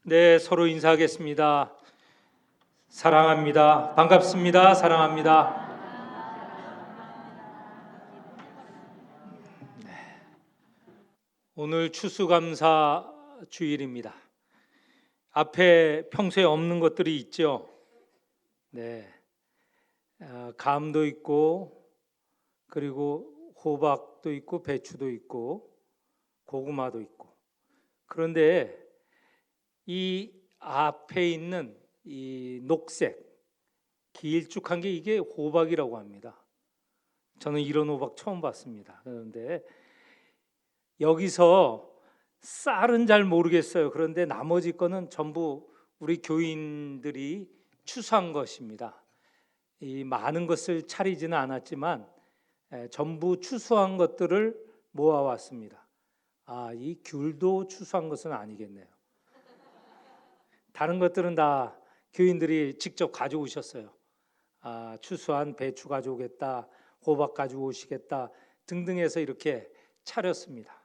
네, 서로 인사하겠습니다. 사랑합니다. 반갑습니다. 사랑합니다. 오늘 추수감사 주일입니다. 앞에 평소에 없는 것들이 있죠. 네, 감도 있고, 그리고 호박도 있고, 배추도 있고, 고구마도 있고. 그런데 이 앞에 있는 이 녹색, 길쭉한 게 이게 호박이라고 합니다. 저는 이런 호박 처음 봤습니다. 그런데 여기서 쌀은 잘 모르겠어요. 그런데 나머지 거는 전부 우리 교인들이 추수한 것입니다. 이 많은 것을 차리지는 않았지만 전부 추수한 것들을 모아왔습니다. 이 귤도 추수한 것은 아니겠네요. 다른 것들은 다 교인들이 직접 가져오셨어요. 추수한 배추 가져오겠다, 호박 가져오시겠다 등등 해서 이렇게 차렸습니다.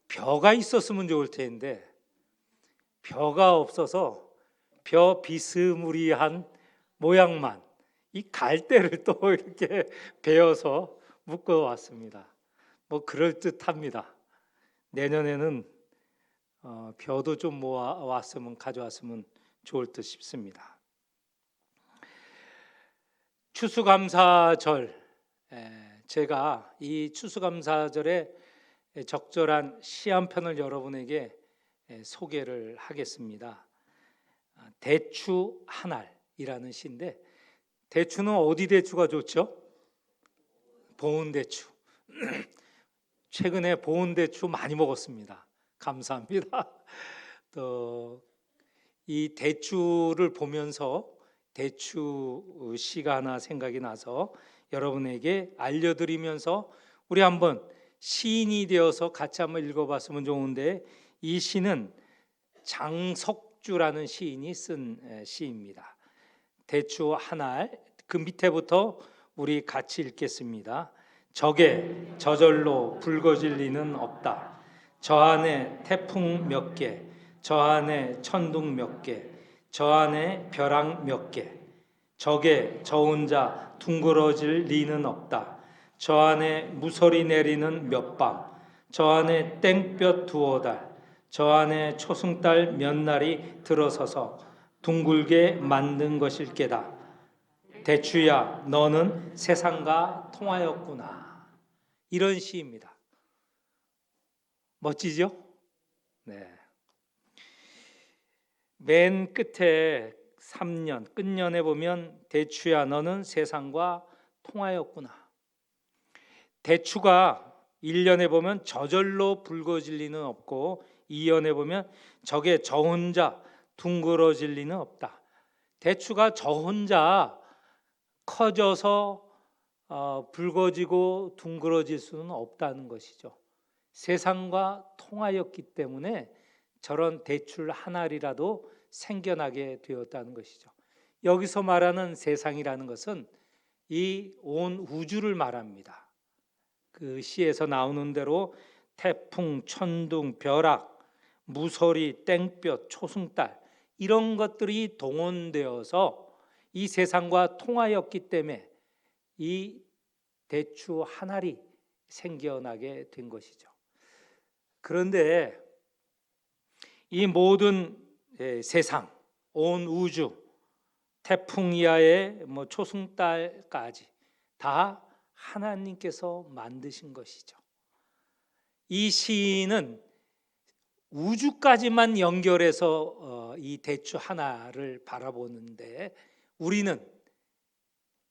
벼가 있었으면 좋을 텐데 벼가 없어서 벼 비스무리한 모양만 이 갈대를 또 이렇게 베어서 묶어 왔습니다. 뭐 그럴 듯합니다. 내년에는 벼도 좀 모아 왔으면 가져왔으면 좋을 듯 싶습니다. 추수감사절, 제가 이 추수감사절에 적절한 시 한 편을 여러분에게 소개를 하겠습니다. 대추 한알이라는 시인데, 대추는 어디 대추가 좋죠? 보은 대추. 최근에 보은 대추 많이 먹었습니다. 감사합니다. 또 이 대추를 보면서 대추 시가 하나 생각이 나서 여러분에게 알려드리면서 우리 한번 시인이 되어서 같이 한번 읽어봤으면 좋은데, 이 시는 장석주라는 시인이 쓴 시입니다. 대추 한알, 그 밑에부터 우리 같이 읽겠습니다. 적에 저절로 붉어질 리는 없다. 저 안에 태풍 몇 개, 저 안에 천둥 몇 개, 저 안에 벼랑 몇 개, 적에 저 혼자 둥그러질 리는 없다. 저 안에 무서리 내리는 몇 밤, 저 안에 땡볕 두어 달, 저 안에 초승달 몇 날이 들어서서 둥글게 만든 것일 게다. 대추야, 너는 세상과 통하였구나. 이런 시입니다. 멋지죠? 네. 맨 끝에 3년, 끝년에 보면 대추야, 너는 세상과 통하였구나. 대추가 1년에 보면 저절로 붉어질 리는 없고 2년에 보면 적에 저 혼자 둥그러질 리는 없다. 대추가 저 혼자 커져서 붉어지고 둥그러질 수는 없다는 것이죠. 세상과 통하였기 때문에 저런 대출 한 알이라도 생겨나게 되었다는 것이죠. 여기서 말하는 세상이라는 것은 이 온 우주를 말합니다. 그 시에서 나오는 대로 태풍, 천둥, 벼락, 무서리, 땡볕, 초승달 이런 것들이 동원되어서 이 세상과 통하였기 때문에 이 대추 한 알이 생겨나게 된 것이죠. 그런데 이 모든 세상, 온 우주, 태풍 이하의 초승달까지 다 하나님께서 만드신 것이죠. 이 시인은 우주까지만 연결해서 이 대추 하나를 바라보는데, 우리는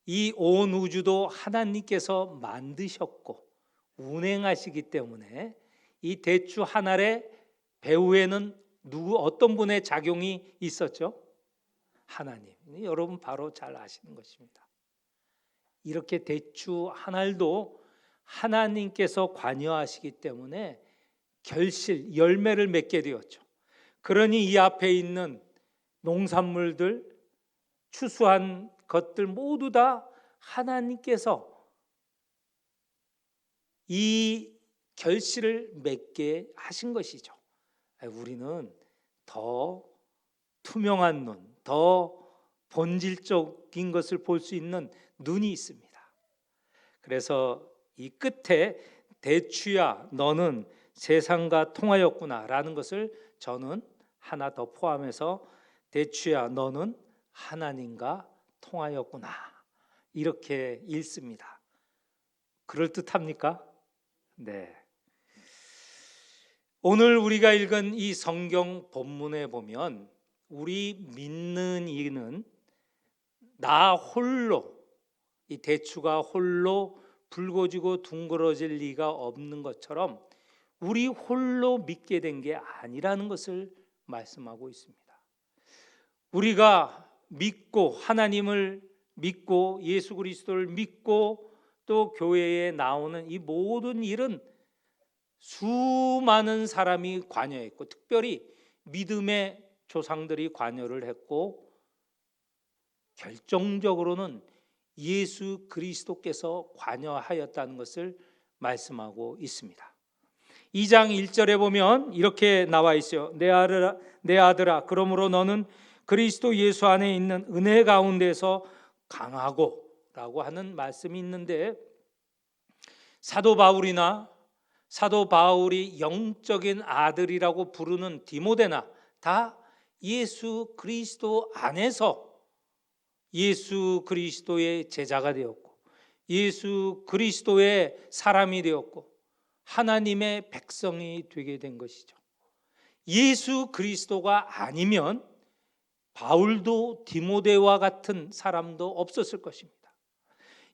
이 온 우주도 하나님께서 만드셨고 운행하시기 때문에 이 대추 한 알의 배후에는 어떤 분의 작용이 있었죠? 하나님. 여러분 바로 잘 아시는 것입니다. 이렇게 대추 한 알도 하나님께서 관여하시기 때문에 결실, 열매를 맺게 되었죠. 그러니 이 앞에 있는 농산물들, 추수한 것들 모두 다 하나님께서 이 결실을 맺게 하신 것이죠. 우리는 더 투명한 눈, 더 본질적인 것을 볼 수 있는 눈이 있습니다. 그래서 이 끝에 대추야 너는 세상과 통하였구나 라는 것을 저는 하나 더 포함해서 대추야 너는 하나님과 통하였구나 이렇게 읽습니다. 그럴듯합니까? 네. 오늘 우리가 읽은 이 성경 본문에 보면 우리 믿는 이는 나 홀로, 이 대추가 홀로 붉어지고 둥그러질 리가 없는 것처럼 우리 홀로 믿게 된 게 아니라는 것을 말씀하고 있습니다. 우리가 믿고 하나님을 믿고 예수 그리스도를 믿고 또 교회에 나오는 이 모든 일은 수많은 사람이 관여했고 특별히 믿음의 조상들이 관여를 했고 결정적으로는 예수 그리스도께서 관여하였다는 것을 말씀하고 있습니다. 2장 1절에 보면 이렇게 나와 있어요. 내 아들아 그러므로 너는 그리스도 예수 안에 있는 은혜 가운데서 강하고 라고 하는 말씀이 있는데 사도 바울이 영적인 아들이라고 부르는 디모데나 다 예수 그리스도 안에서 예수 그리스도의 제자가 되었고 예수 그리스도의 사람이 되었고 하나님의 백성이 되게 된 것이죠. 예수 그리스도가 아니면 바울도 디모데와 같은 사람도 없었을 것입니다.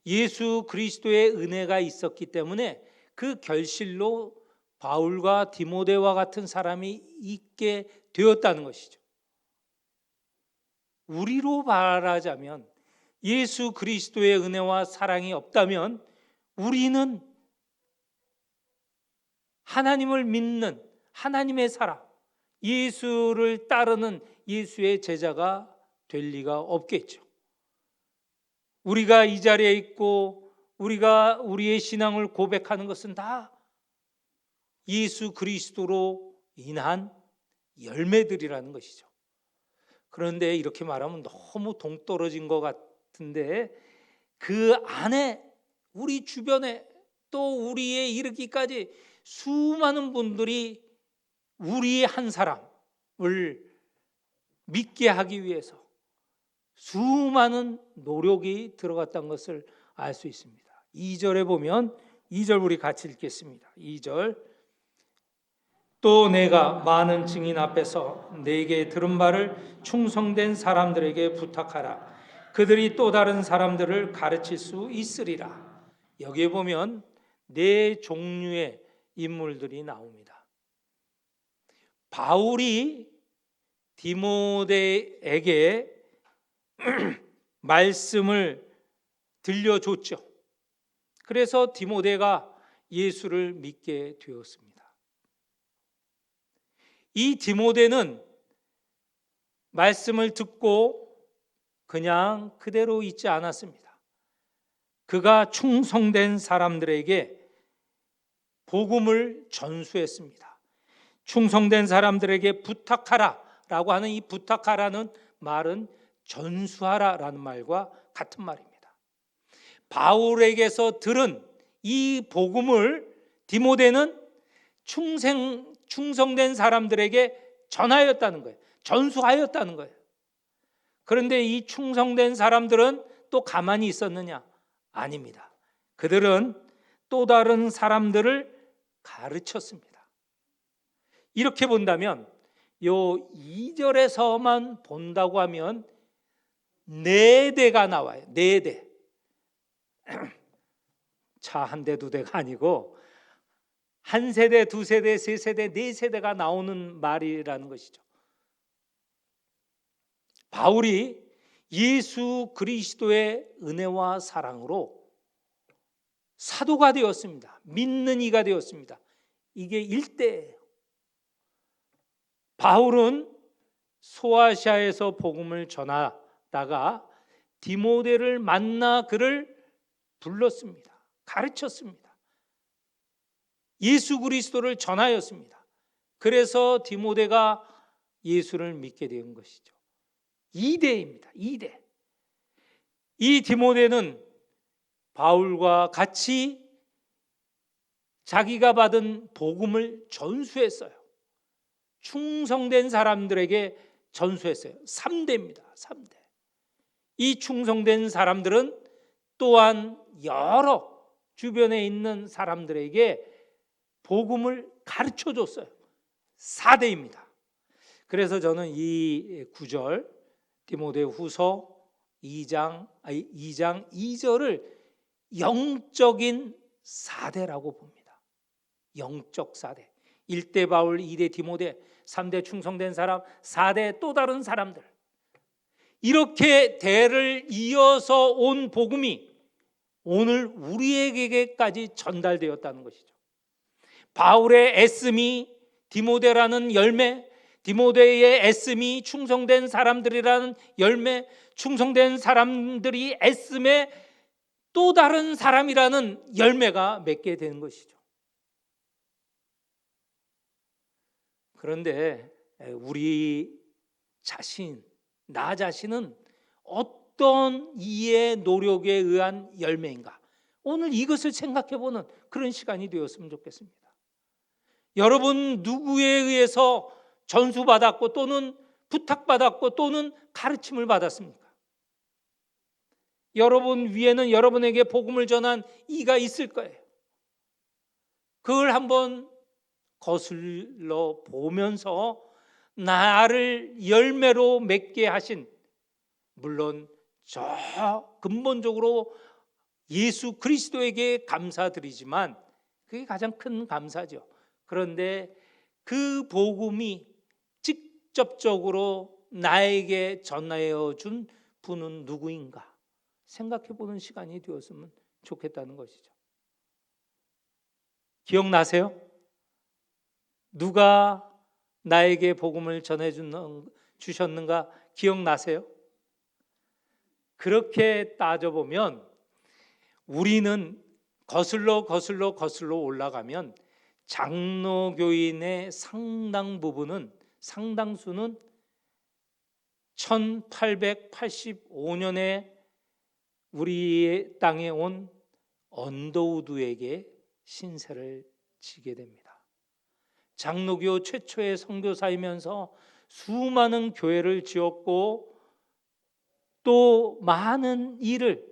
예수 그리스도의 은혜가 있었기 때문에 그 결실로 바울과 디모데와 같은 사람이 있게 되었다는 것이죠. 우리로 말하자면 예수 그리스도의 은혜와 사랑이 없다면 우리는 하나님을 믿는 하나님의 사람, 예수를 따르는 예수의 제자가 될 리가 없겠죠. 우리가 이 자리에 있고 우리가 우리의 신앙을 고백하는 것은 다 예수 그리스도로 인한 열매들이라는 것이죠. 그런데 이렇게 말하면 너무 동떨어진 것 같은데 그 안에 우리 주변에 또 우리에 이르기까지 수많은 분들이 우리의 한 사람을 믿게 하기 위해서 수많은 노력이 들어갔다는 것을 알 수 있습니다. 2절에 보면 2절 우리 같이 읽겠습니다. 2절 또 내가 많은 증인 앞에서 내게 들은 바를 충성된 사람들에게 부탁하라. 그들이 또 다른 사람들을 가르칠 수 있으리라. 여기에 보면 네 종류의 인물들이 나옵니다. 바울이 디모데에게 말씀을 들려줬죠. 그래서 디모데가 예수를 믿게 되었습니다. 이 디모데는 말씀을 듣고 그냥 그대로 있지 않았습니다. 그가 충성된 사람들에게 복음을 전수했습니다. 충성된 사람들에게 부탁하라 라고 하는 이 부탁하라는 말은 전수하라 라는 말과 같은 말입니다. 바울에게서 들은 이 복음을 디모데는 충성된 사람들에게 전하였다는 거예요. 전수하였다는 거예요. 그런데 이 충성된 사람들은 또 가만히 있었느냐? 아닙니다. 그들은 또 다른 사람들을 가르쳤습니다. 이렇게 본다면 요 2절에서만 본다고 하면 4대가 나와요. 4대. 차 한 대, 두 대가 아니고 한 세대, 두 세대, 세 세대, 네 세대가 나오는 말이라는 것이죠. 바울이 예수 그리스도의 은혜와 사랑으로 사도가 되었습니다. 믿는 이가 되었습니다. 이게 일대예요. 바울은 소아시아에서 복음을 전하다가 디모데를 만나 그를 불렀습니다. 가르쳤습니다. 예수 그리스도를 전하였습니다. 그래서 디모데가 예수를 믿게 된 것이죠. 2대입니다. 2대. 이 디모데는 바울과 같이 자기가 받은 복음을 전수했어요. 충성된 사람들에게 전수했어요. 3대입니다. 3대. 이 충성된 사람들은 또한 여러 주변에 있는 사람들에게 복음을 가르쳐 줬어요. 4대입니다. 그래서 저는 이 9절 디모데후서 2장 2절을 영적인 4대라고 봅니다. 영적 4대. 1대 바울, 2대 디모데, 3대 충성된 사람, 4대 또 다른 사람들. 이렇게 대를 이어서 온 복음이 오늘 우리에게까지 전달되었다는 것이죠. 바울의 애씀이 디모데라는 열매, 디모데의 애씀이 충성된 사람들이라는 열매, 충성된 사람들이 애씀에 또 다른 사람이라는 열매가 맺게 되는 것이죠. 그런데 우리 자신, 나 자신은 어떤 이의 노력에 의한 열매인가? 오늘 이것을 생각해보는 그런 시간이 되었으면 좋겠습니다. 여러분 누구에 의해서 전수받았고 또는 부탁받았고 또는 가르침을 받았습니까? 여러분 위에는 여러분에게 복음을 전한 이가 있을 거예요. 그걸 한번 거슬러 보면서 나를 열매로 맺게 하신, 물론 저 근본적으로 예수 그리스도에게 감사드리지만 그게 가장 큰 감사죠. 그런데 그 복음이 직접적으로 나에게 전하여 준 분은 누구인가 생각해 보는 시간이 되었으면 좋겠다는 것이죠. 기억나세요? 누가 나에게 복음을 전해 주셨는가 기억나세요? 그렇게 따져보면 우리는 거슬러 올라가면 장로교인의 상당수는 1885년에 우리 땅에 온 언더우드에게 신세를 지게 됩니다. 장로교 최초의 선교사이면서 수많은 교회를 지었고 또 많은 일을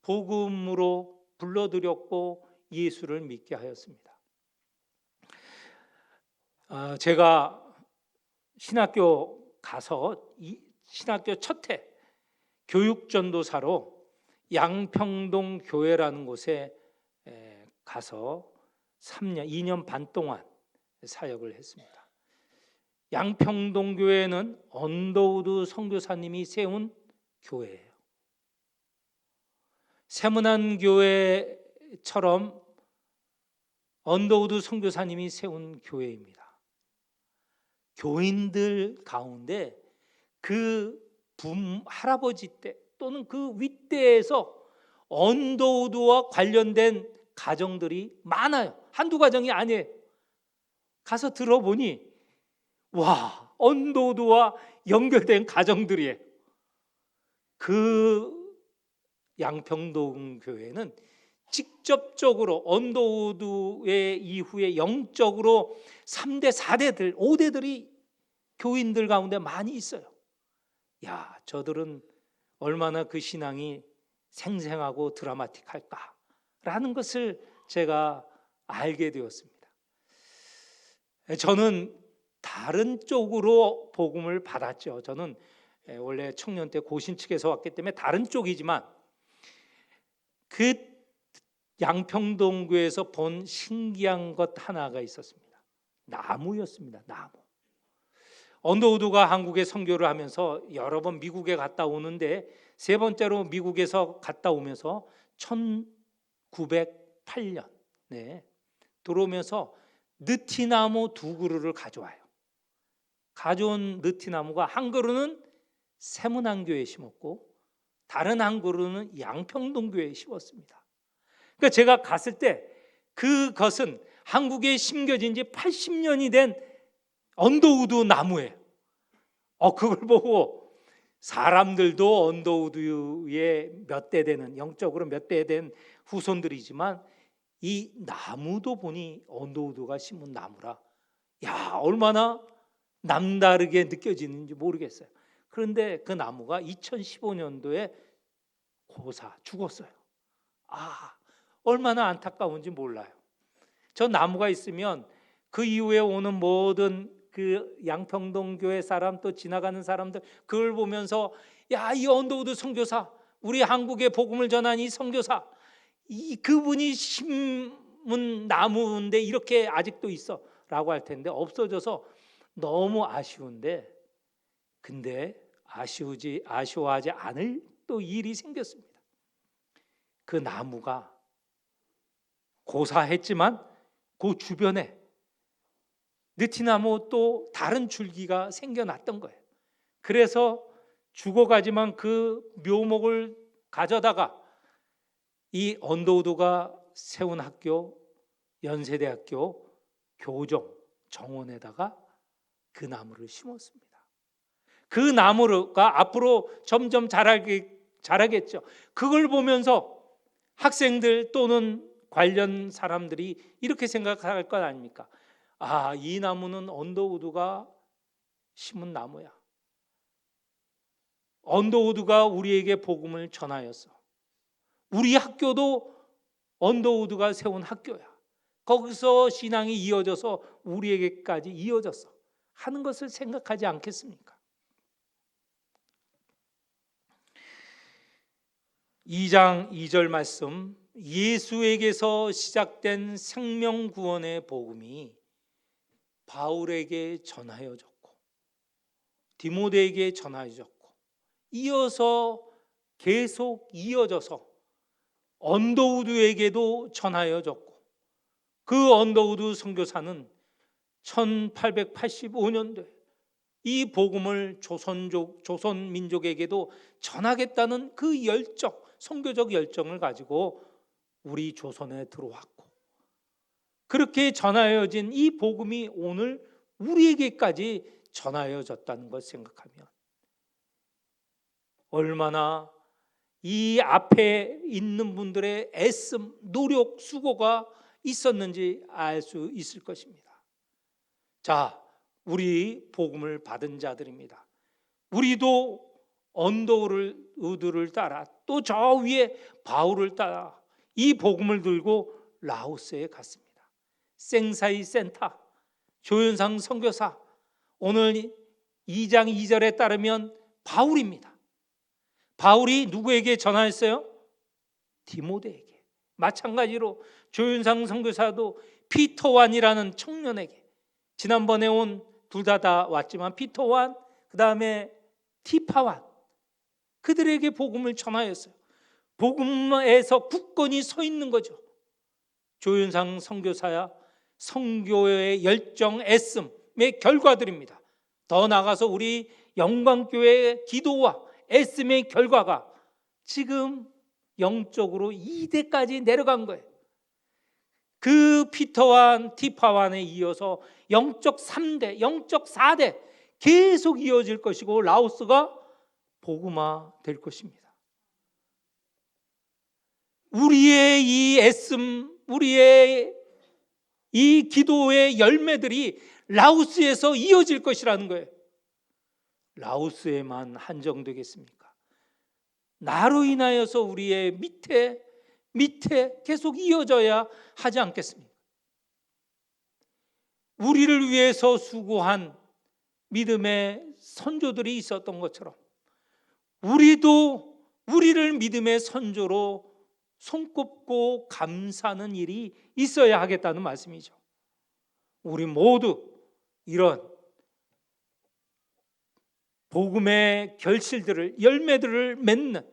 복음으로 불러들였고 예수를 믿게 하였습니다. 제가 신학교 가서 신학교 첫 해 교육전도사로 양평동 교회라는 곳에 가서 2년 반 동안 사역을 했습니다. 양평동 교회는 언더우드 선교사님이 세운 교회예요. 세문안 교회처럼 언더우드 선교사님이 세운 교회입니다. 교인들 가운데 그 할아버지 때 또는 그 윗대에서 언더우드와 관련된 가정들이 많아요. 한두 가정이 아니에요. 가서 들어보니 와, 언더우드와 연결된 가정들이에요. 그 양평동 교회는 직접적으로 언더우드의 이후에 영적으로 3대, 4대들, 5대들이 교인들 가운데 많이 있어요. 야, 저들은 얼마나 그 신앙이 생생하고 드라마틱할까라는 것을 제가 알게 되었습니다. 저는 다른 쪽으로 복음을 받았죠. 저는 원래 청년 때 고신 측에서 왔기 때문에 다른 쪽이지만 그 양평동교에서 본 신기한 것 하나가 있었습니다. 나무였습니다. 나무. 언더우드가 한국에 선교를 하면서 여러 번 미국에 갔다 오는데 세 번째로 미국에서 갔다 오면서 1908년 들어오면서 느티나무 2그루를 가져와요. 가져온 느티나무가 한 그루는 세문안교회에 심었고 다른 한 그루는 양평동교회에 심었습니다. 그러니까 제가 갔을 때 그것은 한국에 심겨진 지 80년이 된 언더우드 나무예요. 그걸 보고 사람들도 언더우드의 몇 대 되는, 영적으로 몇 대 된 후손들이지만 이 나무도 보니 언더우드가 심은 나무라, 야, 얼마나 남다르게 느껴지는지 모르겠어요. 그런데 그 나무가 2015년도에 죽었어요. 얼마나 안타까운지 몰라요. 저 나무가 있으면 그 이후에 오는 모든 그 양평동 교회 사람, 또 지나가는 사람들 그걸 보면서, 야, 이 언더우드 선교사, 우리 한국에 복음을 전한 이 선교사, 그분이 심은 나무인데 이렇게 아직도 있어 라고 할 텐데, 없어져서 너무 아쉬운데, 근데 아쉬워하지 않을 또 일이 생겼습니다. 그 나무가 고사했지만 그 주변에 느티나무 또 다른 줄기가 생겨났던 거예요. 그래서 죽어가지만 그 묘목을 가져다가 이 언더우드가 세운 학교, 연세대학교 교정 정원에다가 그 나무를 심었습니다. 그 나무가 앞으로 점점 자라겠죠. 그걸 보면서 학생들 또는 관련 사람들이 이렇게 생각할 것 아닙니까? 이 나무는 언더우드가 심은 나무야. 언더우드가 우리에게 복음을 전하였어. 우리 학교도 언더우드가 세운 학교야. 거기서 신앙이 이어져서 우리에게까지 이어졌어 하는 것을 생각하지 않겠습니까? 2장 2절 말씀, 예수에게서 시작된 생명구원의 복음이 바울에게 전하여졌고 디모데에게 전하여졌고 이어서 계속 이어져서 언더우드에게도 전하여졌고, 그 언더우드 선교사는 1885년도에 이 복음을 조선 민족에게도 전하겠다는 그 열정, 선교적 열정을 가지고 우리 조선에 들어왔고, 그렇게 전하여진 이 복음이 오늘 우리에게까지 전하여졌다는 걸 생각하면 얼마나 이 앞에 있는 분들의 애씀, 노력, 수고가 있었는지 알 수 있을 것입니다. 자, 우리 복음을 받은 자들입니다. 우리도 언더우드를 따라 또 저 위에 바울을 따라 이 복음을 들고 라오스에 갔습니다. 생사이 센터 조윤상 선교사, 오늘 2장 2절에 따르면 바울입니다. 바울이 누구에게 전하였어요? 디모데에게. 마찬가지로 조윤상 선교사도 피터완이라는 청년에게, 지난번에 온 둘 다 왔지만 피터완, 그 다음에 티파완, 그들에게 복음을 전하였어요. 복음에서 굳건히 서 있는 거죠. 조윤상 선교사야 선교의 열정, 애씀의 결과들입니다. 더 나아가서 우리 영광교회의 기도와 애씀의 결과가 지금 영적으로 2대까지 내려간 거예요. 그 피터완, 티파완에 이어서 영적 3대, 영적 4대 계속 이어질 것이고 라오스가 복음화 될 것입니다. 우리의 이 애씀, 우리의 이 기도의 열매들이 라오스에서 이어질 것이라는 거예요. 라오스에만 한정되겠습니까? 나로 인하여서 우리의 밑에 계속 이어져야 하지 않겠습니까? 우리를 위해서 수고한 믿음의 선조들이 있었던 것처럼 우리도 우리를 믿음의 선조로 손꼽고 감사하는 일이 있어야 하겠다는 말씀이죠. 우리 모두 이런 복음의 결실들을, 열매들을 맺는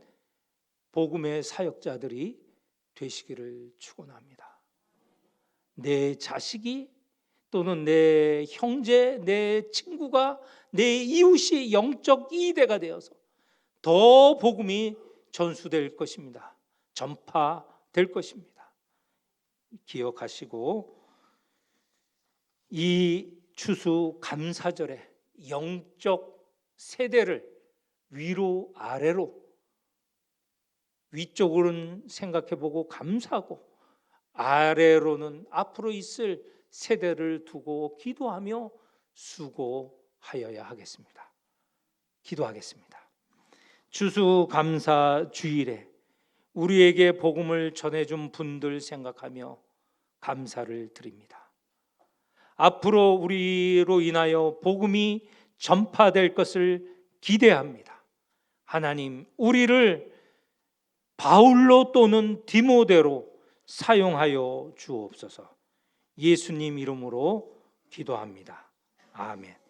복음의 사역자들이 되시기를 축원합니다. 내 자식이 또는 내 형제, 내 친구가, 내 이웃이 영적 이대가 되어서 더 복음이 전수될 것입니다. 전파될 것입니다. 기억하시고 이 추수 감사절에 영적 세대를 위로 아래로 위쪽으로는 생각해보고 감사하고 아래로는 앞으로 있을 세대를 두고 기도하며 수고하여야 하겠습니다. 기도하겠습니다. 추수감사 주일에 우리에게 복음을 전해준 분들 생각하며 감사를 드립니다. 앞으로 우리로 인하여 복음이 전파될 것을 기대합니다. 하나님, 우리를 바울로 또는 디모데로 사용하여 주옵소서. 예수님 이름으로 기도합니다. 아멘.